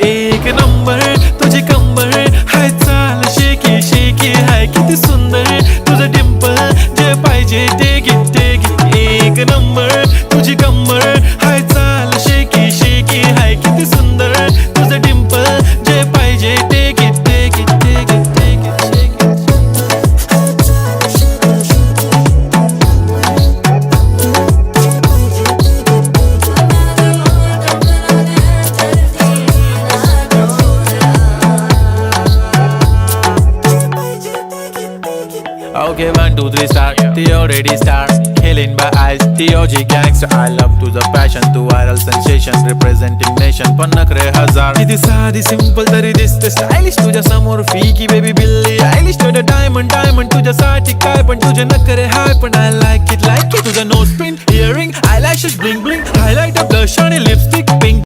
एक नंबर तुझी कंबर हाय चाल शेकी शेकी हाय किती सुंदर तुझं डिंपल जे पाहिजे ते घे एक नंबर तुझी कंबर हाय चाल शेकी शेकी हाय किती सुंदर तुझं डिंपल जे पाहिजे ते घे Okay, 1, 2, 3 star. The already star. Killing by eyes. The OG gangster. I love to the passion, to viral sensation, representing nation. पण नखरे हजार. किती साधी simple तरी दिसते stylish. तुझ्या समोर फीकी baby बिल्ली आयलिश. तुझं diamond तुझ्यासाठी काय पण तुझे नखरे हाय पण I like it. तुझं nose pin, earring, eyelashes bling bling, highlight, blush आणि lipstick pink.